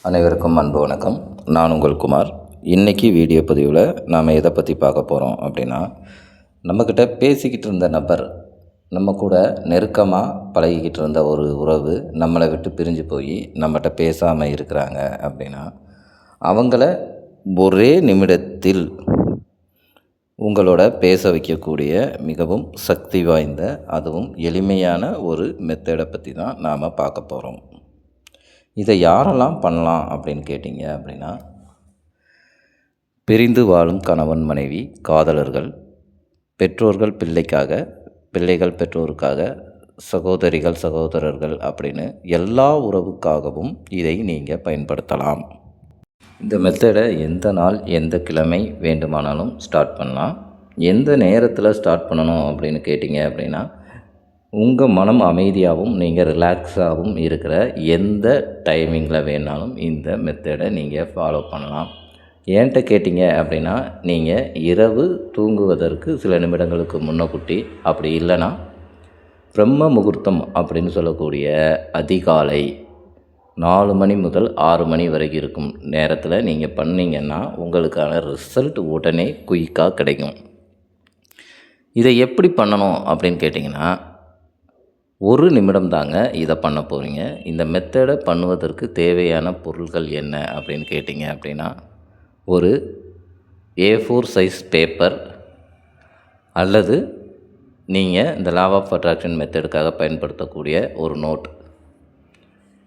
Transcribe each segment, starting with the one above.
அனைவருக்கும் அன்பு வணக்கம். நான் உங்கள் குமார். இன்றைக்கி வீடியோ பதிவில் நாம் எதை பற்றி பார்க்க போகிறோம் அப்படின்னா, நம்மக்கிட்ட பேசிக்கிட்டு இருந்த நபர், நம்ம கூட நெருக்கமாக பழகிக்கிட்டு இருந்த ஒரு உறவு நம்மளை விட்டு பிரிஞ்சு போய் நம்மகிட்ட பேசாமல் இருக்கிறாங்க அப்படின்னா, அவங்கள ஒரே நிமிடத்தில் உங்களோட பேச வைக்கக்கூடிய மிகவும் சக்தி வாய்ந்த, அதுவும் எளிமையான ஒரு மெத்தடை பற்றி தான் நாம் பார்க்க போகிறோம். இதை யாரெல்லாம் பண்ணலாம் அப்படின்னு கேட்டிங்க அப்படின்னா, பிரிந்து வாழும் கணவன் மனைவி, காதலர்கள், பெற்றோர்கள் பிள்ளைக்காக, பிள்ளைகள் பெற்றோருக்காக, சகோதரிகள் சகோதரர்கள் அப்படின்னு எல்லா உறவுக்காகவும் இதை நீங்கள் பயன்படுத்தலாம். இந்த மெத்தடை எந்த நாள் எந்த கிழமை வேண்டுமானாலும் ஸ்டார்ட் பண்ணலாம். எந்த நேரத்தில் ஸ்டார்ட் பண்ணணும் அப்படின்னு கேட்டிங்க அப்படின்னா, உங்கள் மனம் அமைதியாகவும் நீங்கள் ரிலாக்ஸாகவும் இருக்கிற எந்த டைமிங்கில் வேணாலும் இந்த மெத்தடை நீங்கள் ஃபாலோ பண்ணலாம். ஏன்ட்ட கேட்டிங்க அப்படின்னா, நீங்கள் இரவு தூங்குவதற்கு சில நிமிடங்களுக்கு முன்னக்கூட்டி, அப்படி இல்லைன்னா பிரம்ம முகூர்த்தம் அப்படின்னு சொல்லக்கூடிய அதிகாலை 4 மணி முதல் 6 மணி வரைக்கும் இருக்கும் நேரத்தில் நீங்கள் பண்ணிங்கன்னா உங்களுக்கான ரிசல்ட் உடனே குயிக்காக கிடைக்கும். இதை எப்படி பண்ணணும் அப்படின்னு கேட்டிங்கன்னா, 1 நிமிடம் தாங்க இதை பண்ண போகிறீங்க. இந்த மெத்தடை பண்ணுவதற்கு தேவையான பொருட்கள் என்ன அப்படின்னு கேட்டிங்க அப்படின்னா, ஒரு A4 சைஸ் பேப்பர் அல்லது நீங்கள் இந்த லா ஆஃப் அட்ராக்ஷன் மெத்தடுக்காக பயன்படுத்தக்கூடிய ஒரு நோட்.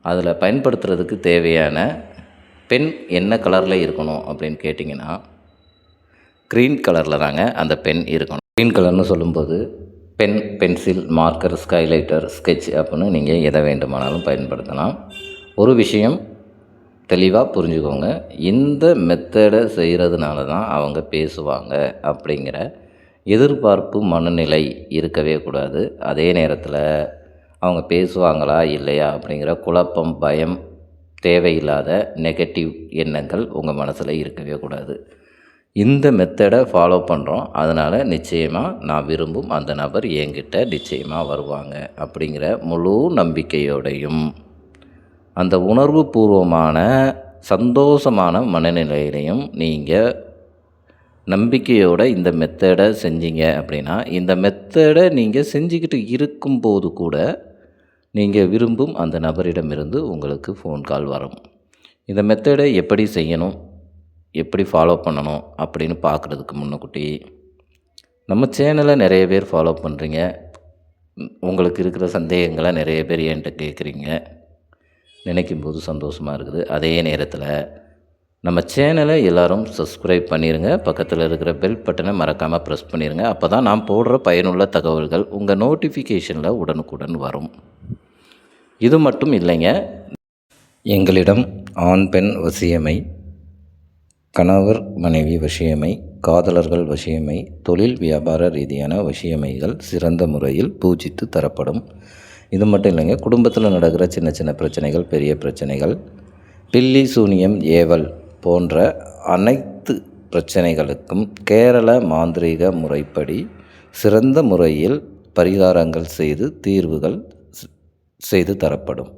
அதில் பயன்படுத்துறதுக்கு தேவையான பென் என்ன கலரில் இருக்கணும் அப்படின்னு கேட்டிங்கன்னா, க்ரீன் கலரில் தாங்க அந்த பென் இருக்கணும். க்ரீன் கலர்னு சொல்லும்போது பென், பென்சில், மார்க்கர், ஸ்கைலைட்டர், ஸ்கெட்ச் அப்படின்னு நீங்கள் எதை வேண்டுமானாலும் பயன்படுத்தலாம். ஒரு விஷயம் தெளிவாக புரிஞ்சுக்கோங்க, இந்த மெத்தடை செய்கிறதுனால தான் அவங்க பேசுவாங்க அப்படிங்கிற எதிர்பார்ப்பு மனநிலை இருக்கவே கூடாது. அதே நேரத்தில் அவங்க பேசுவாங்களா இல்லையா அப்படிங்கிற குழப்பம், பயம், தேவையில்லாத நெகட்டிவ் எண்ணங்கள் உங்கள் மனசில் இருக்கவே கூடாது. இந்த மெத்தடை ஃபாலோ பண்ணுறோம், அதனால் நிச்சயமாக நான் விரும்பும் அந்த நபர் என்கிட்ட நிச்சயமாக வருவாங்க அப்படிங்கிற முழு நம்பிக்கையோடையும் அந்த உணர்வு பூர்வமான சந்தோஷமான மனநிலையிலையும் நீங்கள் நம்பிக்கையோடு இந்த மெத்தடை செஞ்சீங்க அப்படின்னா, இந்த மெத்தடை நீங்கள் செஞ்சுக்கிட்டு இருக்கும்போது கூட நீங்கள் விரும்பும் அந்த நபரிடமிருந்து உங்களுக்கு ஃபோன் கால் வரும். இந்த மெத்தடை எப்படி செய்யணும், எப்படி ஃபாலோ பண்ணணும் அப்படின்னு பார்க்குறதுக்கு முன்னக்கூட்டி நம்ம சேனலை நிறைய பேர் ஃபாலோ பண்ணுறீங்க. உங்களுக்கு இருக்கிற சந்தேகங்களை நிறைய பேர் என்கிட்ட கேட்குறீங்க. நினைக்கும் போது சந்தோஷமாக இருக்குது. அதே நேரத்தில் நம்ம சேனலை எல்லோரும் சப்ஸ்கிரைப் பண்ணிடுங்க. பக்கத்தில் இருக்கிற பெல் பட்டனை மறக்காமல் ப்ரெஸ் பண்ணிடுங்க. அப்போ தான் நான் போடுற பயனுள்ள தகவல்கள் உங்கள் நோட்டிஃபிகேஷனில் உடனுக்குடன் வரும். இது மட்டும் இல்லைங்க, எங்களிடம் ஆண் பெண் வசியமை, கணவர் மனைவி வசியமை, காதலர்கள் வசியமை, தொழில் வியாபார ரீதியான வசியமைகள் சிறந்த முறையில் பூஜித்து தரப்படும். இது மட்டும் இல்லைங்க, குடும்பத்தில் நடக்கிற சின்ன சின்ன பிரச்சனைகள், பெரிய பிரச்சனைகள், பில்லி சூனியம், ஏவல் போன்ற அனைத்து பிரச்சனைகளுக்கும் கேரள மாந்திரீக முறைப்படி சிறந்த முறையில் பரிகாரங்கள் செய்து தீர்வுகள் செய்து தரப்படும்.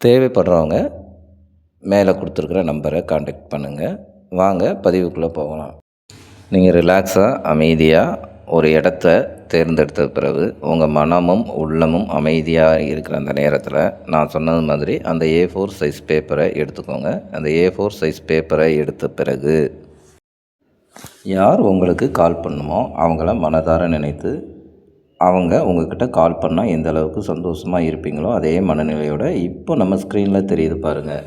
தேவைப்படுறவங்க மேலே கொடுத்துருக்குற நம்பரை கான்டாக்ட் பண்ணுங்கள். வாங்க பதிவுக்குள்ளே போகலாம். நீங்கள் ரிலாக்ஸாக அமைதியாக ஒரு இடத்த தேர்ந்தெடுத்த பிறகு உங்கள் மனமும் உள்ளமும் அமைதியாக இருக்கிற அந்த நேரத்தில் நான் சொன்னது மாதிரி அந்த A4 சைஸ் பேப்பரை எடுத்துக்கோங்க. அந்த A4 சைஸ் பேப்பரை எடுத்த பிறகு யார் உங்களுக்கு கால் பண்ணுமோ அவங்கள மனதார நினைத்து, அவங்க உங்கள்கிட்ட கால் பண்ணால் எந்த அளவுக்கு சந்தோஷமாக இருப்பீங்களோ அதே மனநிலையோடு இப்போ நம்ம ஸ்க்ரீனில் தெரியுது பாருங்கள்.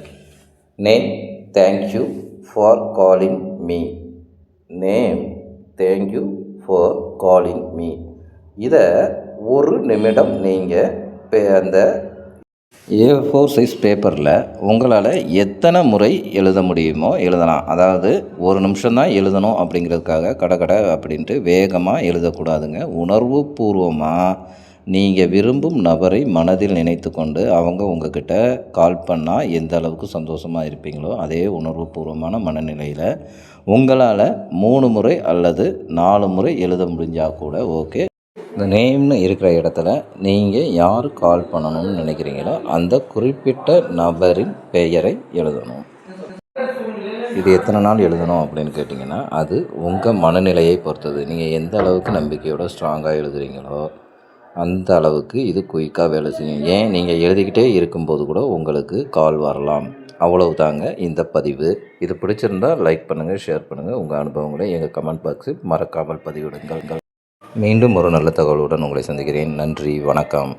Name, thank you for calling me. Name, thank you for calling me. இதை 1 நிமிடம் நீங்கள் அந்த A4 சைஸ் பேப்பரில் உங்களால் எத்தனை முறை எழுத முடியுமோ எழுதலாம். அதாவது 1 நிமிஷம் தான் எழுதணும் அப்படிங்கிறதுக்காக கடகட அப்படின்ட்டு வேகமாக எழுதக்கூடாதுங்க. உணர்வு பூர்வமாக நீங்கள் விரும்பும் நபரை மனதில் நினைத்து கொண்டு அவங்க உங்கள்கிட்ட கால் பண்ணால் எந்த அளவுக்கு சந்தோஷமாக இருப்பீங்களோ அதே உணர்வுபூர்வமான மனநிலையில் உங்களால் 3 முறை அல்லது 4 முறை எழுத முடிஞ்சால் கூட ஓகே. இந்த நேம்னு இருக்கிற இடத்துல நீங்கள் யார் கால் பண்ணணும்னு நினைக்கிறீங்களோ அந்த குறிப்பிட்ட நபரின் பெயரை எழுதணும். இது எத்தனை நாள் எழுதணும் அப்படின்னு கேட்டிங்கன்னா, அது உங்கள் மனநிலையை பொறுத்தது. நீங்கள் எந்த அளவுக்கு நம்பிக்கையோட ஸ்ட்ராங்காக எழுதுகிறீங்களோ அந்த அளவுக்கு இது குயிக்காக வேலை செய்யும். ஏன் நீங்கள் எழுதிக்கிட்டே இருக்கும்போது கூட உங்களுக்கு கால் வரலாம். அவ்வளவு தாங்க இந்த பதிவு. இது பிடிச்சிருந்தால் லைக் பண்ணுங்கள், ஷேர் பண்ணுங்கள். உங்கள் அனுபவங்களை எங்கள் கமெண்ட் பாக்ஸில் மறக்காமல் பதிவிடுங்கள். மீண்டும் ஒரு நல்ல தகவலுடன் உங்களை சந்திக்கிறேன். நன்றி, வணக்கம்.